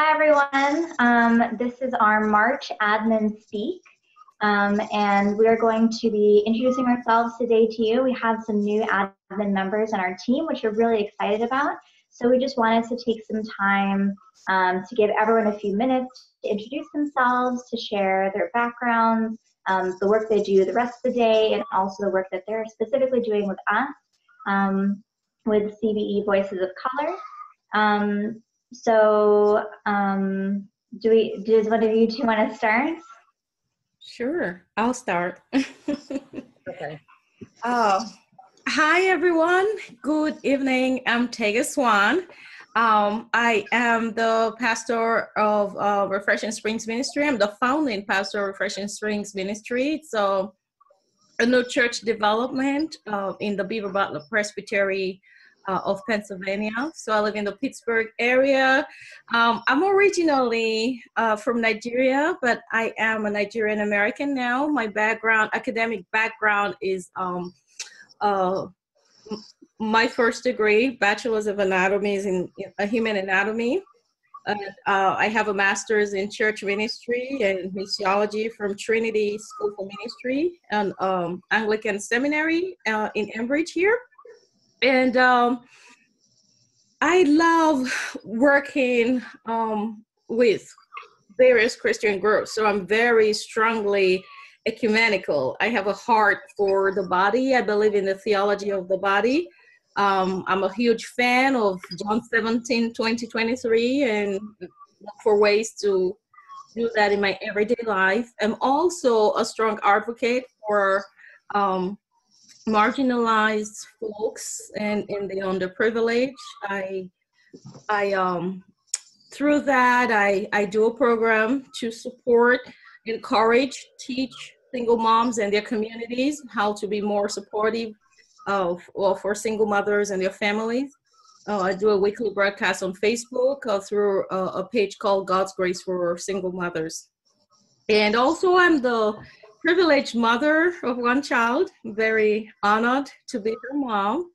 Hi, everyone. This is our March Admin Speak, and we are going to be introducing ourselves today to you. We have some new admin members on our team, which we're really excited about. So we just wanted to take some time to give everyone a few minutes to introduce themselves, to share their backgrounds, the work they do the rest of the day, and also the work that they're specifically doing with us, with CBE Voices of Color. Does one of you two want to start? Sure, I'll start. Okay. Hi, everyone. Good evening. I'm Tega Swan. I am the pastor of Refreshing Springs Ministry. I'm the founding pastor of Refreshing Springs Ministry. It's a new church development in the Beaver Butler Presbytery of Pennsylvania. So I live in the Pittsburgh area. I'm originally from Nigeria, but I am a Nigerian American now. My academic background is my first degree, Bachelor's of Anatomy, is in Human Anatomy. I have a master's in church ministry and missiology from Trinity School for Ministry and Anglican Seminary in Ambridge here. And I love working with various Christian groups. So I'm very strongly ecumenical. I have a heart for the body. I believe in the theology of the body. I'm a huge fan of John 17:20-23 and look for ways to do that in my everyday life. I'm also a strong advocate for marginalized folks and the underprivileged. Through that, I do a program to support, encourage, teach single moms and their communities how to be more supportive for single mothers and their families. I do a weekly broadcast on Facebook through a page called God's Grace for Single Mothers. And also I'm the privileged mother of one child. I'm very honored to be her mom.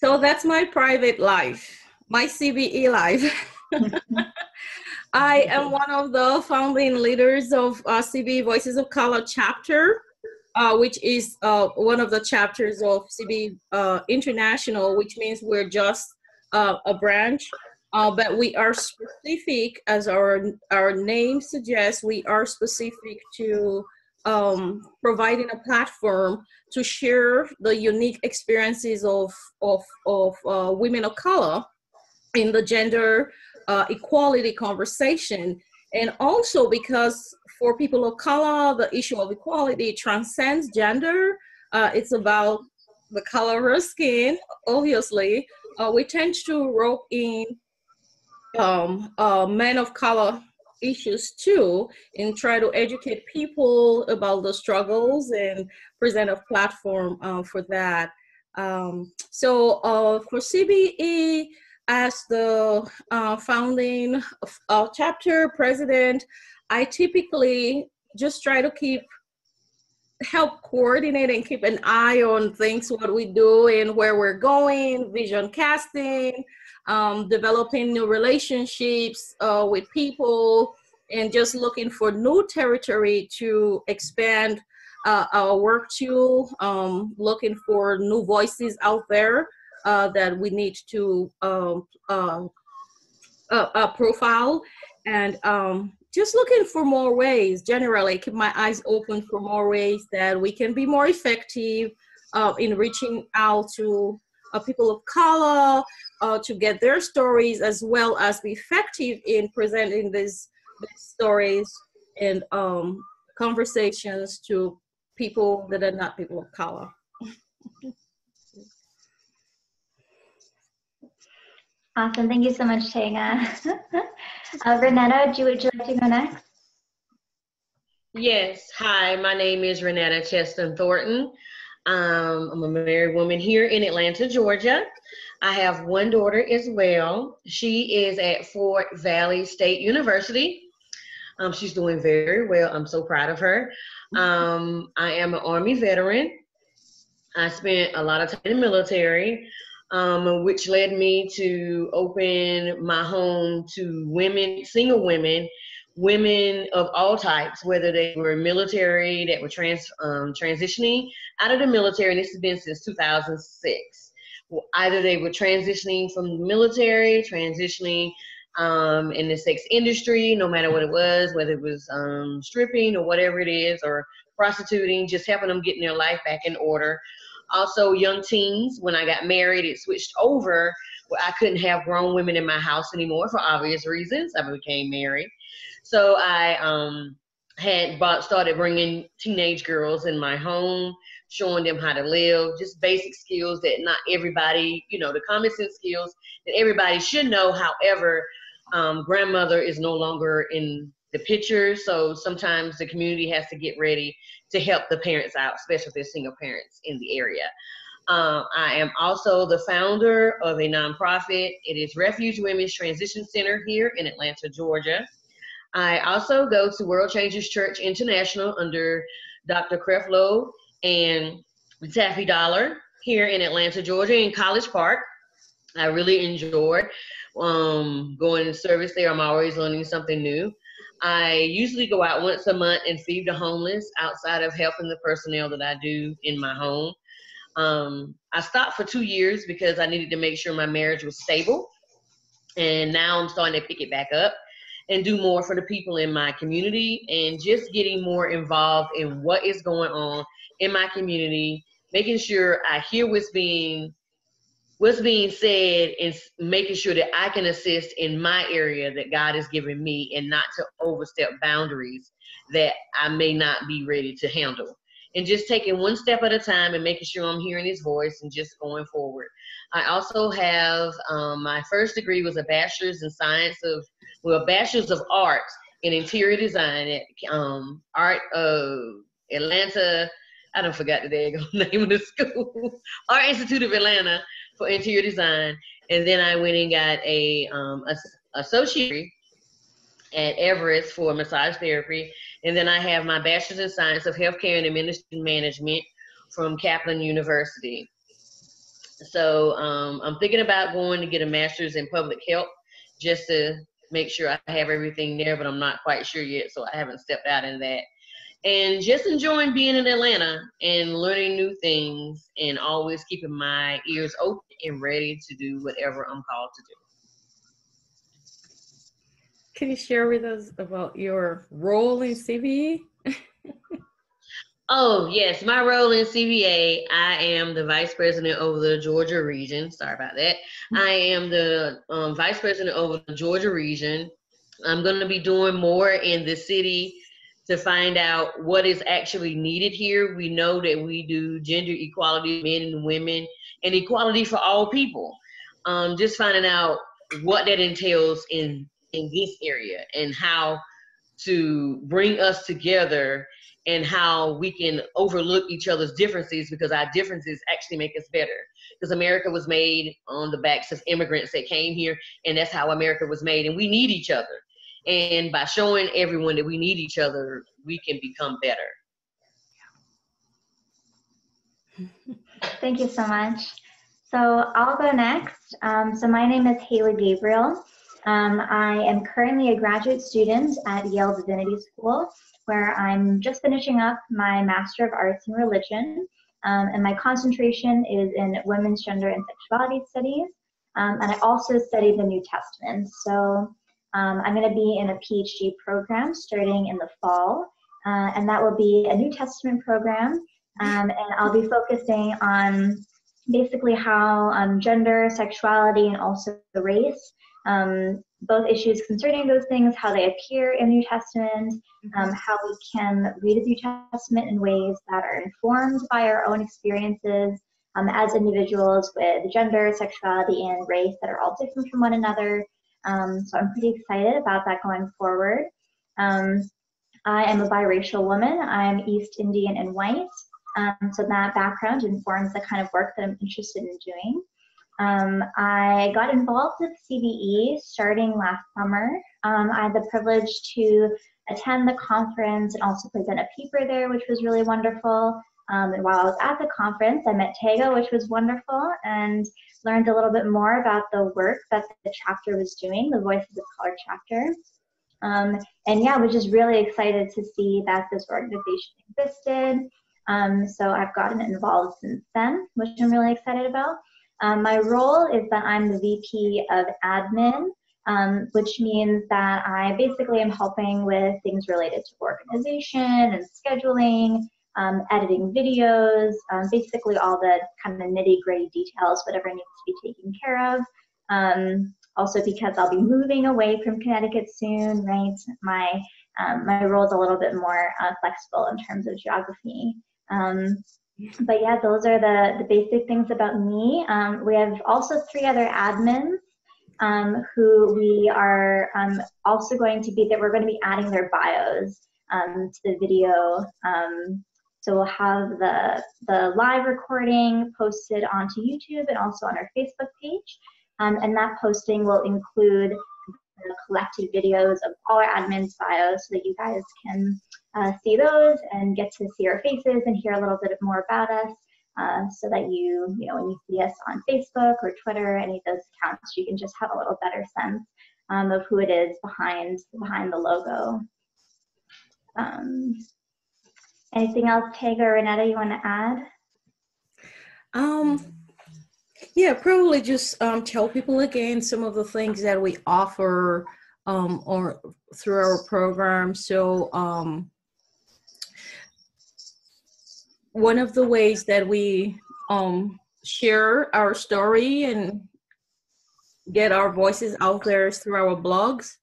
So that's my private life, my CBE life. I am one of the founding leaders of CBE Voices of Color chapter, which is one of the chapters of CBE International, which means we're just a branch. But we are specific, as our name suggests, we are specific to providing a platform to share the unique experiences of women of color in the gender equality conversation. And also because for people of color, the issue of equality transcends gender. It's about the color of skin, obviously. We tend to rope in men of color issues too, and try to educate people about the struggles and present a platform for that. So for CBE, as the founding chapter president, I typically just try to help coordinate and keep an eye on things, what we do and where we're going, vision casting, developing new relationships with people, and just looking for new territory to expand our work to, looking for new voices out there that we need to profile, and just looking for more ways, generally keep my eyes open for more ways that we can be more effective in reaching out to people of color, to get their stories, as well as be effective in presenting these stories and conversations to people that are not people of color. Awesome. Thank you so much, Tega. Renetta, would you like to go next? Yes. Hi, my name is Renata Thornton. I'm a married woman here in Atlanta, Georgia. I have one daughter as well. She is at Fort Valley State University. She's doing very well. I'm so proud of her. I am an Army veteran. I spent a lot of time in the military. which led me to open my home to women, single women, women of all types, whether they were military, that were transitioning out of the military, and this has been since 2006. Either they were transitioning from the military, transitioning in the sex industry, no matter what it was, whether it was stripping or whatever it is, or prostituting, just helping them get their life back in order. Also, young teens. When I got married, it switched over where I couldn't have grown women in my house anymore for obvious reasons. I became married. So I started bringing teenage girls in my home, showing them how to live, just basic skills that not everybody, the common sense skills that everybody should know. However, grandmother is no longer in the picture, so sometimes the community has to get ready to help the parents out, especially if they're single parents in the area. I am also the founder of a nonprofit. It is Refuge Women's Transition Center here in Atlanta, Georgia. I also go to World Changers Church International under Dr. Creflo and Taffy Dollar here in Atlanta, Georgia, in College Park. I really enjoy going to service there. I'm always learning something new. I usually go out once a month and feed the homeless outside of helping the personnel that I do in my home. I stopped for 2 years because I needed to make sure my marriage was stable. And now I'm starting to pick it back up and do more for the people in my community, and just getting more involved in what is going on in my community, making sure I hear what's being said, and making sure that I can assist in my area that God has given me, and not to overstep boundaries that I may not be ready to handle. And just taking one step at a time and making sure I'm hearing his voice and just going forward. I also have, my first degree was a bachelor's in bachelor's of arts in interior design at Art of Atlanta. I don't forgot the name of the school. Art Institute of Atlanta for interior design. And then I went and got a associate degree at Everest for massage therapy. And then I have my bachelor's in science of healthcare and administration management from Kaplan University. So I'm thinking about going to get a master's in public health, just to make sure I have everything there, but I'm not quite sure yet, so I haven't stepped out in that. And just enjoying being in Atlanta and learning new things, and always keeping my ears open and ready to do whatever I'm called to do. Can you share with us about your role in CBE? Oh, yes. My role in CBA, I am the vice president over the Georgia region. Sorry about that. I am the vice president over the Georgia region. I'm going to be doing more in the city to find out what is actually needed here. We know that we do gender equality, men and women, and equality for all people. Just finding out what that entails in this area, and how to bring us together, and how we can overlook each other's differences, because our differences actually make us better. Because America was made on the backs of immigrants that came here, and that's how America was made, and we need each other. And by showing everyone that we need each other, we can become better. Thank you so much. So I'll go next. So my name is Haley Gabriel. I am currently a graduate student at Yale Divinity School, where I'm just finishing up my Master of Arts in Religion. And my concentration is in women's gender and sexuality studies. And I also study the New Testament. So I'm going to be in a PhD program starting in the fall. And that will be a New Testament program. And I'll be focusing on basically how gender, sexuality, and also race, both issues concerning those things, how they appear in the New Testament, how we can read the New Testament in ways that are informed by our own experiences as individuals with gender, sexuality, and race that are all different from one another. So I'm pretty excited about that going forward. I am a biracial woman. I'm East Indian and white. So that background informs the kind of work that I'm interested in doing. I got involved with CBE starting last summer. I had the privilege to attend the conference and also present a paper there, which was really wonderful. And while I was at the conference, I met Tega, which was wonderful, and learned a little bit more about the work that the chapter was doing, the Voices of Color chapter. And yeah, was just really excited to see that this organization existed. So I've gotten involved since then, which I'm really excited about. My role is that I'm the VP of admin, which means that I basically am helping with things related to organization and scheduling, editing videos, basically all the kind of nitty-gritty details, whatever needs to be taken care of. Also because I'll be moving away from Connecticut soon, right? My role is a little bit more flexible in terms of geography. But yeah, those are the basic things about me. We have also 3 other admins who we are also going to be, that we're going to be adding their bios to the video. So we'll have the live recording posted onto YouTube and also on our Facebook page. And that posting will include the collected videos of all our admins' bios so that you guys can see those and get to see our faces and hear a little bit more about us, so that you know, when you see us on Facebook or Twitter, any of those accounts, you can just have a little better sense of who it is behind the logo. Anything else, Tega or Renetta, you want to add? Yeah, probably just tell people again some of the things that we offer or through our program. So one of the ways that we share our story and get our voices out there is through our blogs.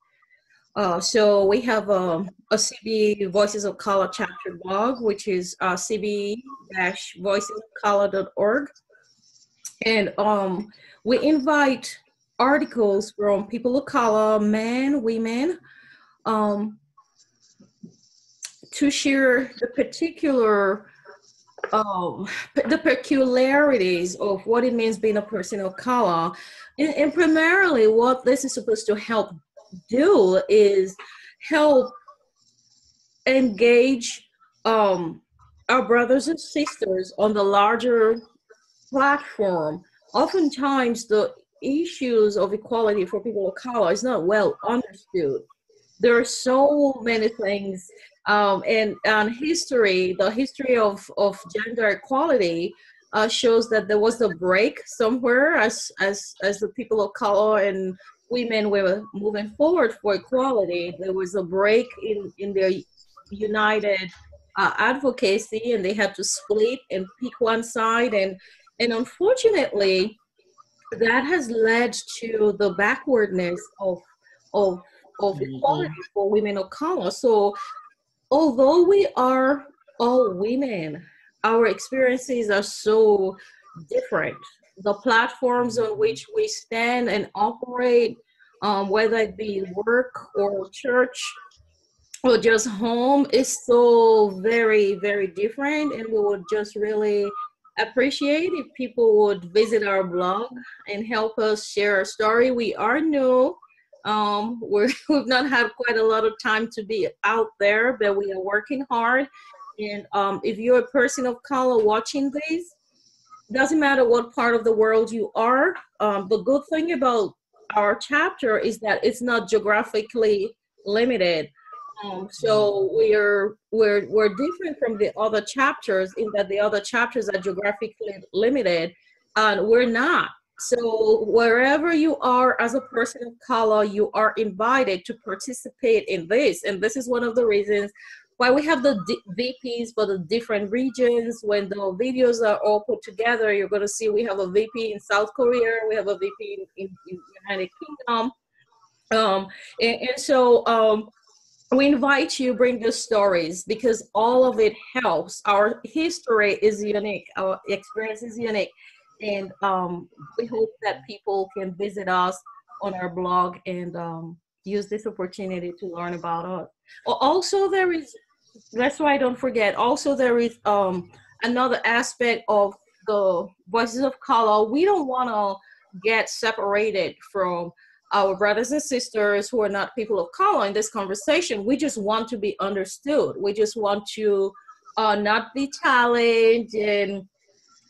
So we have a CBE Voices of Color chapter blog, which is CBE-VOCesofcolor.org. And we invite articles from people of color, men, women, to share the peculiarities of what it means being a person of color. And primarily what this is supposed to help do is help engage our brothers and sisters on the larger platform. Oftentimes the issues of equality for people of color is not well understood. There are so many things, and history, the history of gender equality shows that there was a break somewhere as the people of color and women were moving forward for equality. There was a break in their united advocacy, and they had to split and pick one side, and unfortunately that has led to the backwardness of equality for women of color. So although we are all women, our experiences are so different. The platforms on which we stand and operate, whether it be work or church or just home, is so very, very different. And we would just really appreciate if people would visit our blog and help us share our story. We are new. We've not had quite a lot of time to be out there, but we are working hard. And if you're a person of color watching this, doesn't matter what part of the world you are. The good thing about our chapter is that it's not geographically limited. So we're different from the other chapters in that the other chapters are geographically limited, and we're not. So wherever you are as a person of color, you are invited to participate in this. And this is one of the reasons why we have the VPs for the different regions. When the videos are all put together, you're going to see we have a VP in South Korea, we have a VP in United Kingdom. So we invite you, bring the stories, because all of it helps. Our history is unique, our experience is unique. And we hope that people can visit us on our blog and use this opportunity to learn about us. Also, there is, that's why I don't forget, also there is another aspect of the Voices of Color. We don't want to get separated from our brothers and sisters who are not people of color in this conversation. We just want to be understood. We just want to not be challenged and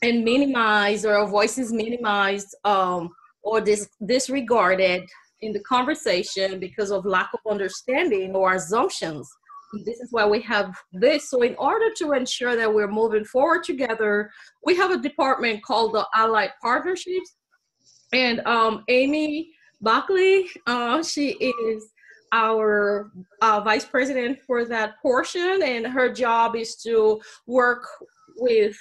minimized, or our voices minimized, or disregarded in the conversation because of lack of understanding or assumptions. This is why we have this. So in order to ensure that we're moving forward together, we have a department called the Allied Partnerships. And Amy Buckley, she is our vice president for that portion, and her job is to work with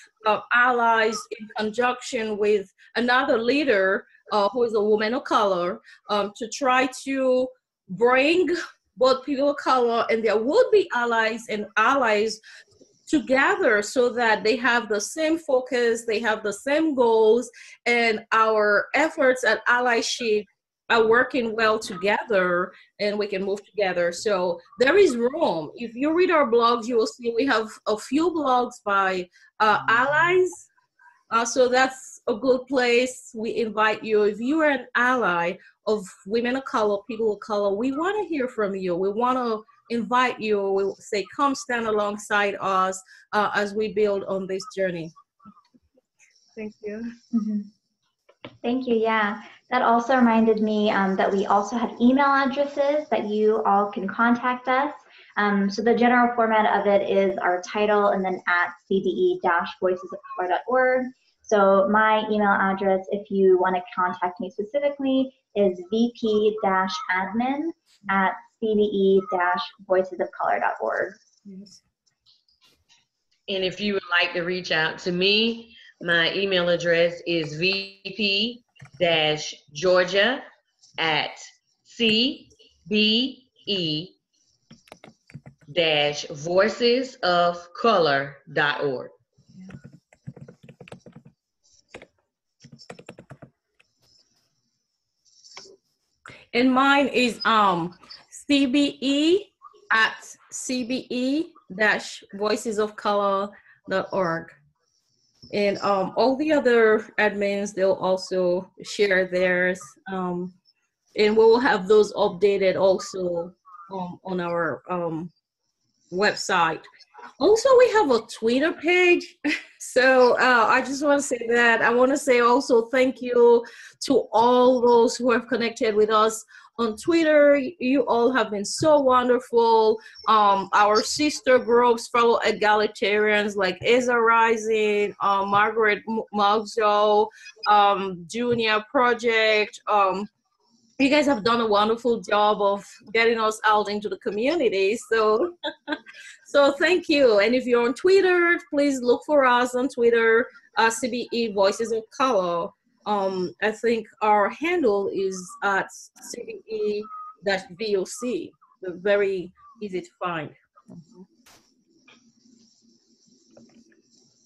allies in conjunction with another leader who is a woman of color, to try to bring both people of color and their would-be allies and allies together so that they have the same focus, they have the same goals, and our efforts at allyship are working well together, and we can move together. So there is room. If you read our blogs, you will see we have a few blogs by allies. So that's a good place. We invite you. If you are an ally of women of color, people of color, we want to hear from you. We want to invite you. We say, come stand alongside us as we build on this journey. Thank you. Mm-hmm. Thank you. Yeah, that also reminded me that we also have email addresses that you all can contact us. So the general format of it is our title and then at CBE-VoicesOfColor.org. So my email address, if you want to contact me specifically, is vp-admin@cbe-voicesofcolor.org. And if you would like to reach out to me, my email address is vp-georgia@cbe-voicesofcolor.org. And mine is cbe@cbe-voicesofcolor.org. And all the other admins, they'll also share theirs. And we will have those updated also on our website. Also, we have a Twitter page. So I just want to say that. I want to say also thank you to all those who have connected with us on Twitter. You all have been so wonderful. Our sister groups, fellow egalitarians like Eza Rising, Margaret Mugzo, Junior Project. You guys have done a wonderful job of getting us out into the community. So, so thank you. And if you're on Twitter, please look for us on Twitter, CBE Voices of Color. I think our handle is at CBE-VOC. Very easy to find.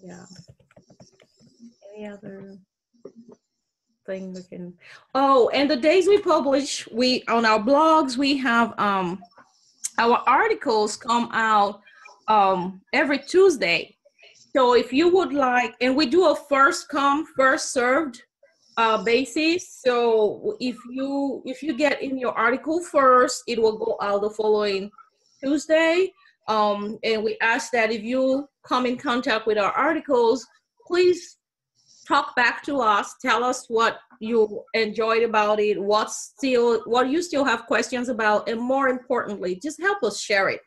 Yeah. Any other thing we can? Oh, and the days we publish, on our blogs, we have our articles come out every Tuesday. So if you would like, and we do a first come, first served basis. So if you get in your article first, it will go out the following Tuesday. And we ask that if you come in contact with our articles, please talk back to us, tell us what you enjoyed about it, what you still have questions about, and more importantly, just help us share it.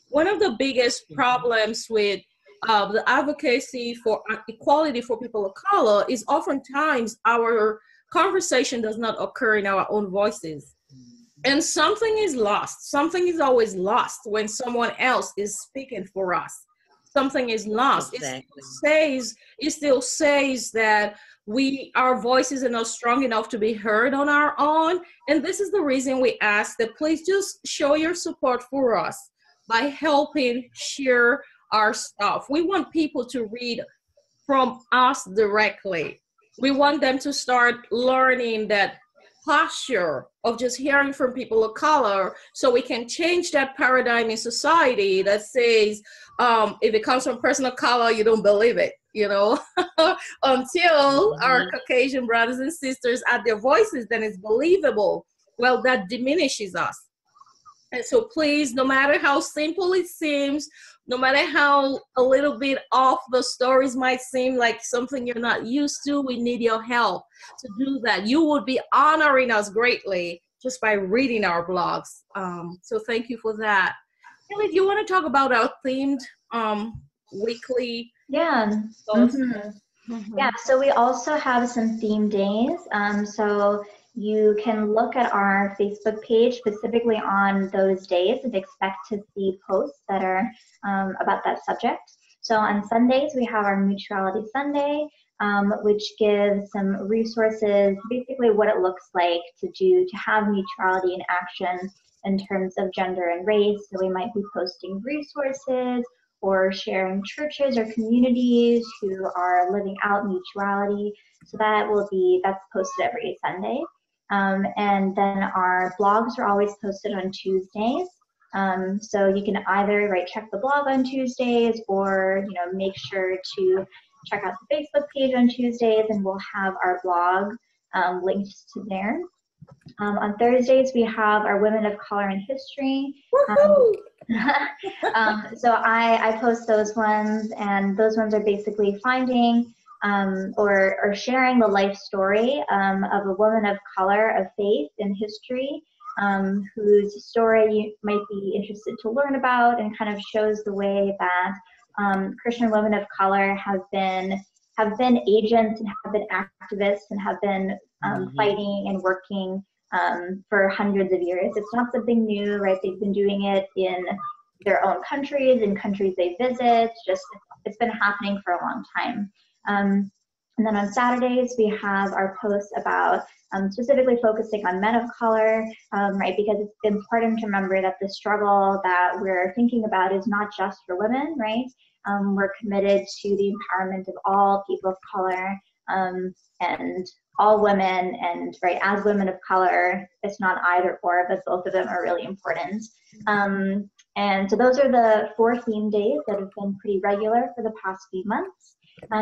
One of the biggest problems with the advocacy for equality for people of color is oftentimes our conversation does not occur in our own voices. And something is lost. Something is always lost when someone else is speaking for us. Something is lost. Exactly. It still says that our voices are not strong enough to be heard on our own. And this is the reason we ask that please just show your support for us by helping share our stuff. We want people to read from us directly. We want them to start learning that posture of just hearing from people of color, so we can change that paradigm in society that says, if it comes from a person of color, you don't believe it, until our Caucasian brothers and sisters add their voices, then it's believable. Well, that diminishes us. And so please, no matter how simple it seems, no matter how a little bit off the stories might seem, like something you're not used to, we need your help to do that. You would be honoring us greatly just by reading our blogs. So thank you for that. Kelly, do you want to talk about our themed weekly? Yeah. Yeah, so we also have some theme days. So you can look at our Facebook page specifically on those days and expect to see posts that are about that subject. So on Sundays, we have our Mutuality Sunday, which gives some resources, basically what it looks like to have mutuality in action in terms of gender and race. So we might be posting resources or sharing churches or communities who are living out mutuality. So that's posted every Sunday. And then our blogs are always posted on Tuesdays. So you can either check the blog on Tuesdays, or make sure to check out the Facebook page on Tuesdays, and we'll have our blog linked to there. On Thursdays, we have our Women of Color in History. So I post those ones, and those ones are basically finding or sharing the life story of a woman of color of faith in history, whose story you might be interested to learn about, and kind of shows the way that Christian women of color have been agents and have been activists and have been fighting and working for hundreds of years. It's not something new, right? They've been doing it in their own countries, in countries they visit. It's been happening for a long time. And then on Saturdays, we have our posts about specifically focusing on men of color, right? Because it's important to remember that the struggle that we're thinking about is not just for women, right? We're committed to the empowerment of all people of color, and all women, and right, as women of color, it's not either or, but both of them are really important. And so those are the 4 theme days that have been pretty regular for the past few months.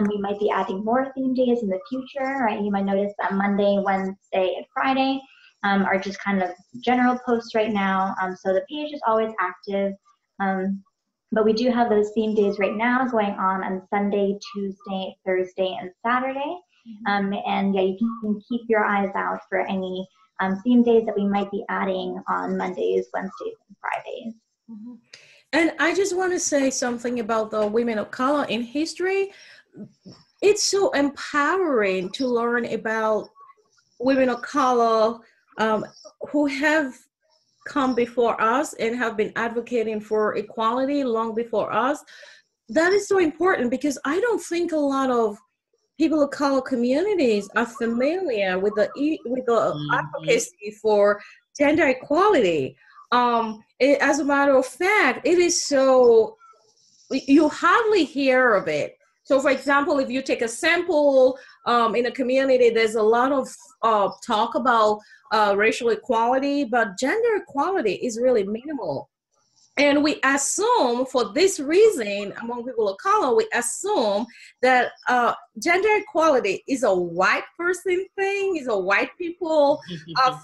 We might be adding more theme days in the future, right? You might notice that Monday, Wednesday, and Friday are just kind of general posts right now. So the page is always active. But we do have those theme days right now going on Sunday, Tuesday, Thursday, and Saturday. And yeah, you can keep your eyes out for any theme days that we might be adding on Mondays, Wednesdays, and Fridays. And I just want to say something about the women of color in history. It's so empowering to learn about women of color who have come before us and have been advocating for equality long before us. That is so important, because I don't think a lot of people of color communities are familiar with the advocacy for gender equality. As a matter of fact, it is so, you hardly hear of it. So for example, if you take a sample in a community, there's a lot of talk about racial equality, but gender equality is really minimal. And we assume, for this reason, among people of color, we assume that gender equality is a white person thing, is a white people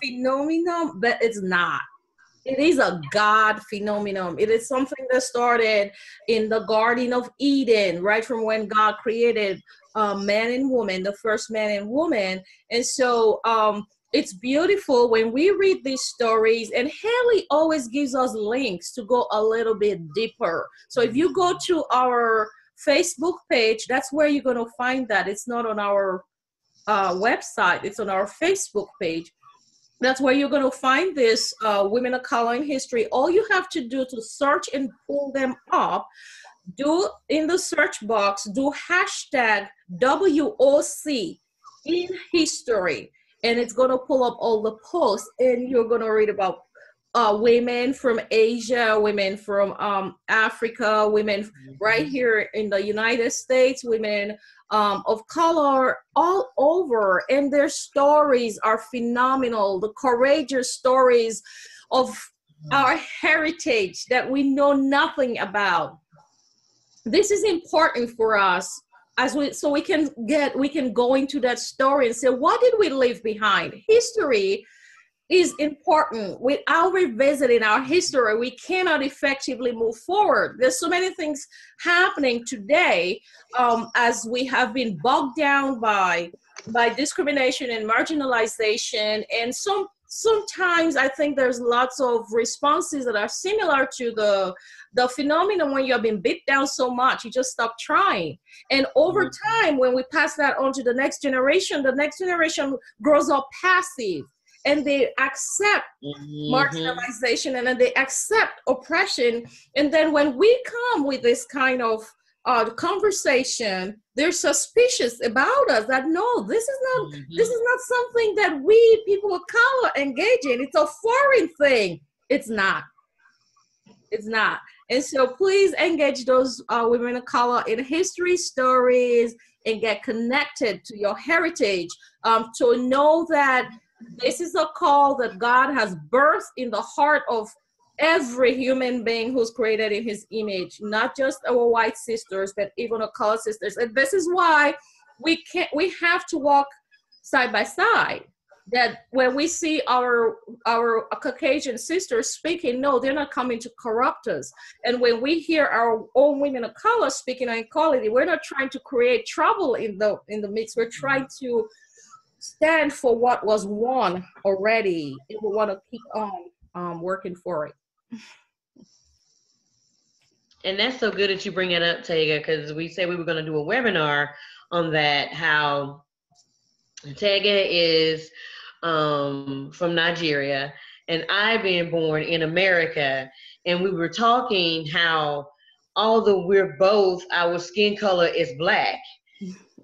phenomenon, but it's not. It is a God phenomenon. It is something that started in the Garden of Eden, right from when God created man and woman, the first man and woman. And so it's beautiful when we read these stories, and Haley always gives us links to go a little bit deeper. So if you go to our Facebook page, that's where you're going to find that. It's not on our website, it's on our Facebook page. That's where you're going to find this Women of Color in History. All you have to do to search and pull them up, do in the search box, do hashtag WOC in history, and it's going to pull up all the posts, and you're going to read about women from Asia, women from Africa, women right here in the United States, women of color all over, and their stories are phenomenal. The courageous stories of our heritage that we know nothing about. This is important for us so we can go into that story and say, what did we leave behind? History is important. Without revisiting our history, we cannot effectively move forward. There's so many things happening today as we have been bogged down by discrimination and marginalization. And sometimes I think there's lots of responses that are similar to the phenomenon when you have been beat down so much, you just stop trying. And over time, when we pass that on to the next generation grows up passive, and they accept marginalization, and then they accept oppression. And then when we come with this kind of conversation, they're suspicious about us, that no, this is not something that we people of color engage in. It's a foreign thing. It's not. And so please engage those women of color in history stories and get connected to your heritage, to know that this is a call that God has birthed in the heart of every human being who's created in his image, not just our white sisters, but even our colored sisters. And this is why we have to walk side by side. That when we see our Caucasian sisters speaking, no, they're not coming to corrupt us. And when we hear our own women of color speaking on equality, we're not trying to create trouble in the midst. We're trying to stand for what was won already, and we want to keep on working for it. And that's so good that you bring it up, Tega, because we said we were going to do a webinar on that, how Tega is from Nigeria, and I being born in America, and we were talking how although we're both, our skin color is black,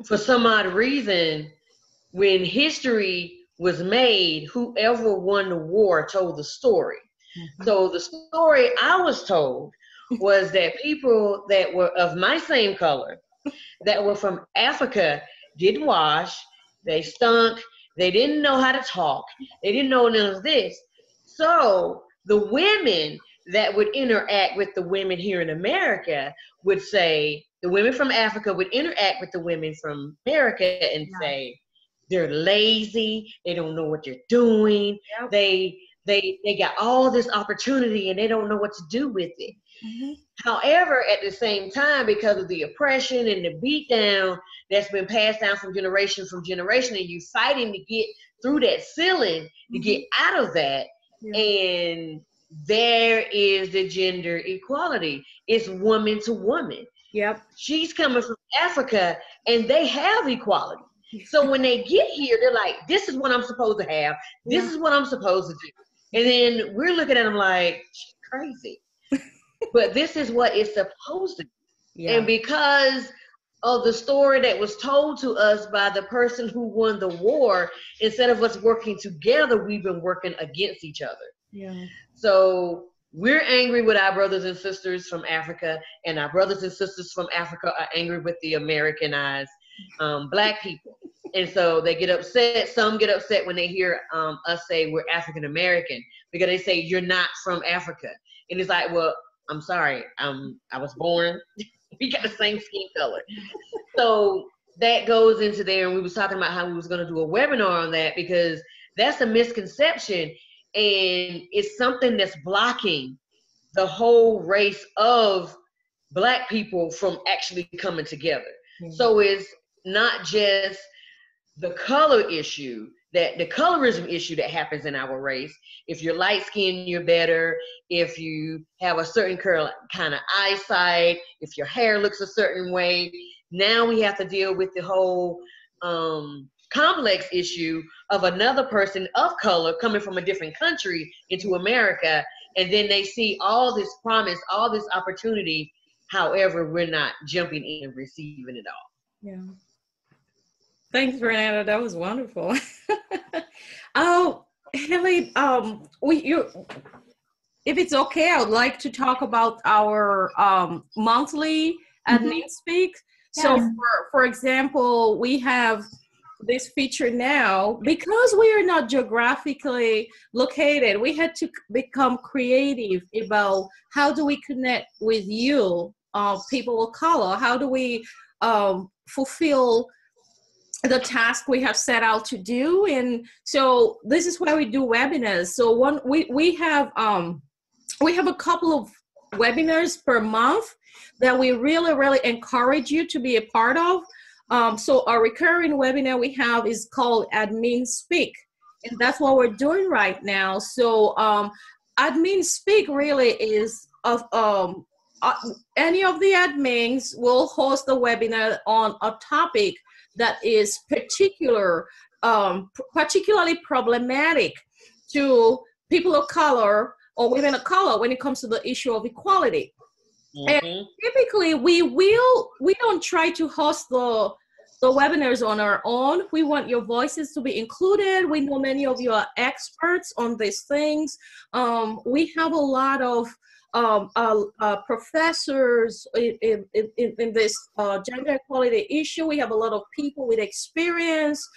for some odd reason, when history was made, whoever won the war told the story. So the story I was told was that people that were of my same color, that were from Africa, didn't wash, they stunk, they didn't know how to talk, they didn't know none of this. So the women that would interact with the women here in America would say, the women from Africa would interact with the women from America and say, they're lazy, they don't know what they're doing, they got all this opportunity and they don't know what to do with it. However, at the same time, because of the oppression and the beatdown that's been passed down from generation, and you fighting to get through that ceiling, to get out of that, and there is the gender equality. It's woman to woman. She's coming from Africa and they have equality. So when they get here, they're like, this is what I'm supposed to have. This is what I'm supposed to do. And then we're looking at them like, she's crazy. But this is what it's supposed to be. And because of the story that was told to us by the person who won the war, instead of us working together, we've been working against each other. So we're angry with our brothers and sisters from Africa, and our brothers and sisters from Africa are angry with the Americanized Black people. And so they get upset. Some get upset when they hear us say we're African American, because they say you're not from Africa. And it's like, well, I'm sorry, I was born, we got the same skin color. So that goes into there, and we was talking about how we was going to do a webinar on that, because that's a misconception, and it's something that's blocking the whole race of Black people from actually coming together. So it's not just the color issue, that the colorism issue that happens in our race. If you're light skinned, you're better. If you have a certain kind of eyesight, if your hair looks a certain way, now we have to deal with the whole complex issue of another person of color coming from a different country into America, and then they see all this promise, all this opportunity. However, we're not jumping in and receiving it all. Thanks, Renata. That was wonderful. Oh, Haley, if it's okay, I would like to talk about our monthly admin speak. So, for example, we have this feature now, because we are not geographically located. We had to become creative about how do we connect with you, people of color. How do we fulfill the task we have set out to do. And so this is why we do webinars. So we have a couple of webinars per month that we really encourage you to be a part of. So our recurring webinar we have is called Admin Speak, and that's what we're doing right now. So Admin Speak really is of any of the admins will host a webinar on a topic that is particularly problematic to people of color or women of color when it comes to the issue of equality. Mm-hmm. And typically we don't try to host the webinars on our own. We want your voices to be included. We know many of you are experts on these things. We have a lot of professors in this gender equality issue. We have a lot of people with experience.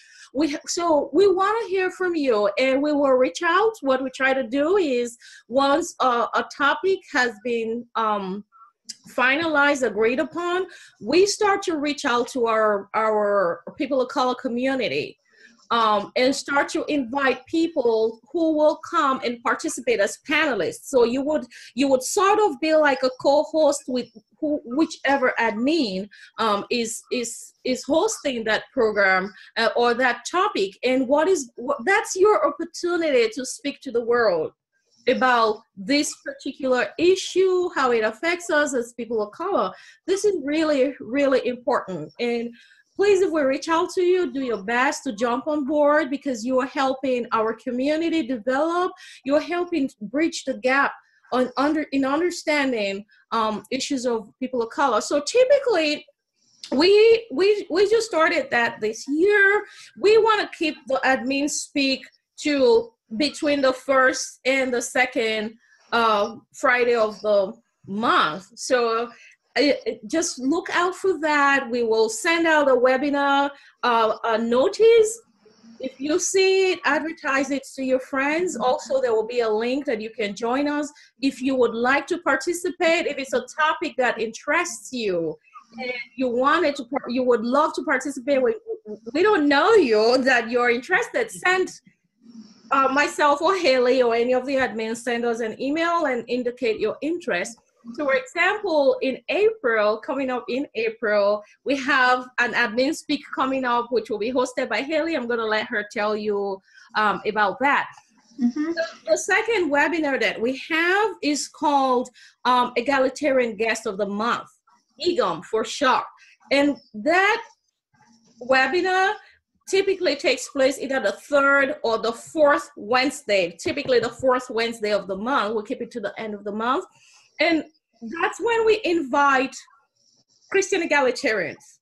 So we want to hear from you, and we will reach out. What we try to do is once a topic has been finalized, agreed upon, we start to reach out to our people of color community and start to invite people who will come and participate as panelists. So you would sort of be like a co-host with whichever admin is hosting that program or that topic, and that's your opportunity to speak to the world about this particular issue, how it affects us as people of color. This is really important. And please, if we reach out to you, do your best to jump on board, because you are helping our community develop. You are helping bridge the gap in understanding issues of people of color. So typically, we just started that this year. We want to keep the Admin Speak to between the first and the second Friday of the month. So just look out for that. We will send out a webinar a notice. If you see it, advertise it to your friends. Also, there will be a link that you can join us if you would like to participate. If it's a topic that interests you and you would love to participate, we don't know you that you're interested, send myself or Haley or any of the admins, send us an email and indicate your interest. So for example, coming up in April, we have an Admin Speak coming up, which will be hosted by Haley. I'm going to let her tell you about that. Mm-hmm. The second webinar that we have is called Egalitarian Guest of the Month, EGOM for short. And that webinar typically takes place either the third or the fourth Wednesday, typically the fourth Wednesday of the month. We'll keep it to the end of the month. And that's when we invite Christian egalitarians.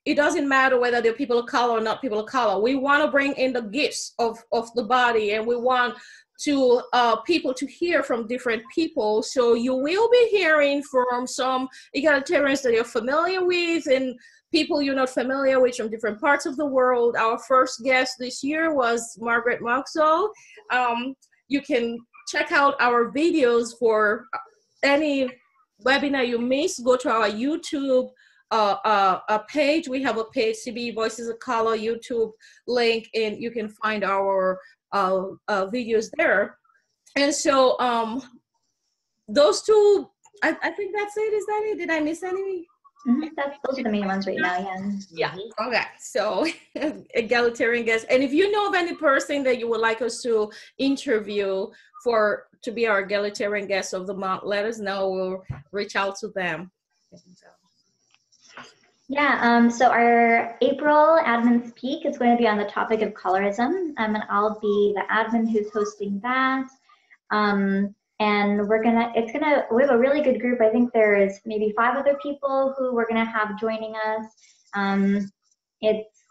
It doesn't matter whether they're people of color or not people of color. We want to bring in the gifts of the body, and we want to people to hear from different people. So you will be hearing from some egalitarians that you're familiar with and people you're not familiar with from different parts of the world. Our first guest this year was Margaret Moxall. You can check out our videos for any webinar you missed. Go to our YouTube page. We have a page, CBE Voices of Color YouTube link, and you can find our videos there. And so those two, I think that's it. Is that it? Did I miss any? Mm-hmm. Those are the main ones right now, yeah. Yeah, okay. So egalitarian guests. And if you know of any person that you would like us to interview to be our egalitarian guest of the month, let us know. We'll reach out to them. Yeah, so our April Admin Speak is going to be on the topic of colorism, and I'll be the admin who's hosting that. And we have a really good group. I think there's maybe 5 other people who we're gonna have joining us. It's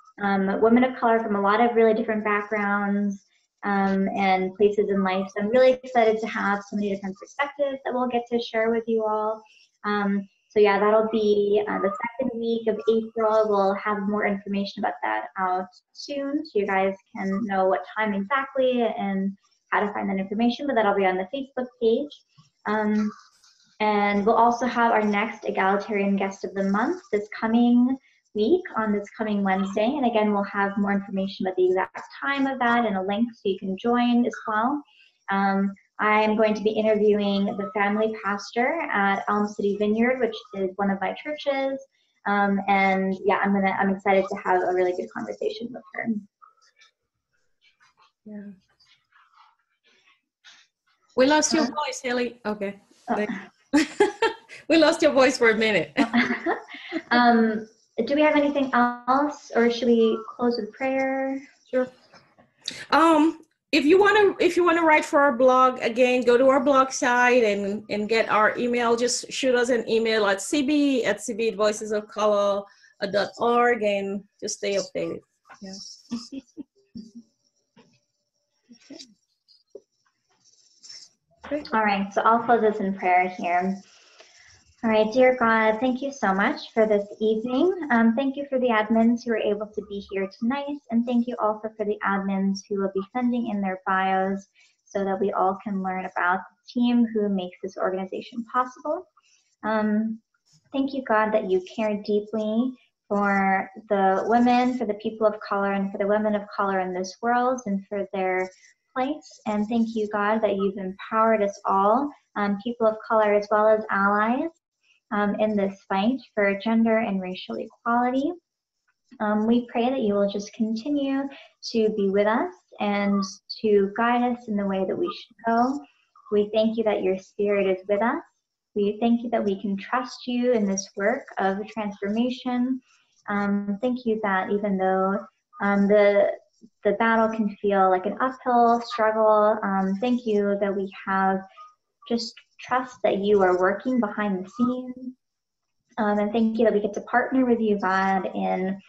women of color from a lot of really different backgrounds and places in life. So I'm really excited to have so many different perspectives that we'll get to share with you all. So yeah, that'll be the second week of April. We'll have more information about that out soon, so you guys can know what time exactly and how to find that information, but that'll be on the Facebook page. And we'll also have our next egalitarian guest of the month this coming week on this coming Wednesday. And again, we'll have more information about the exact time of that and a link so you can join as well. I'm going to be interviewing the family pastor at Elm City Vineyard, which is one of my churches. And yeah, I'm excited to have a really good conversation with her. Yeah. We lost your voice, Haley. Okay. Oh. We lost your voice for a minute. Do we have anything else, or should we close with prayer? Sure. If you want to write for our blog, again, go to our blog site and get our email. Just shoot us an email at cbe@cbevoicesofcolor.org and just stay updated. Yeah. All right, so I'll close this in prayer here. All right, dear God, thank you so much for this evening. Thank you for the admins who were able to be here tonight, and thank you also for the admins who will be sending in their bios so that we all can learn about the team who makes this organization possible. Thank you, God, that you care deeply for the women, for the people of color, and for the women of color in this world, and for their place. And thank you, God, that you've empowered us all, people of color as well as allies, in this fight for gender and racial equality. We pray that you will just continue to be with us and to guide us in the way that we should go. We thank you that your Spirit is with us. We thank you that we can trust you in this work of transformation. Thank you that even though the battle can feel like an uphill struggle, thank you that we have just trust that you are working behind the scenes. And thank you that we get to partner with you, God, in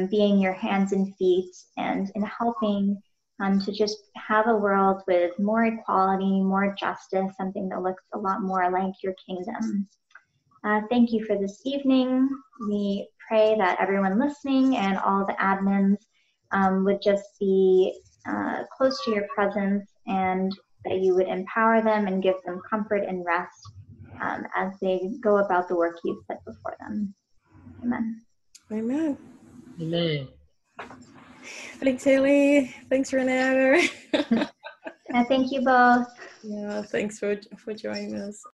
being your hands and feet and in helping to just have a world with more equality, more justice, something that looks a lot more like your kingdom. Thank you for this evening. We pray that everyone listening and all the admins would just be close to your presence, and that you would empower them and give them comfort and rest as they go about the work you've put before them. Amen. Amen. Amen. Thanks, Haley. Thanks, Renata. Thank you both. Yeah, thanks for joining us.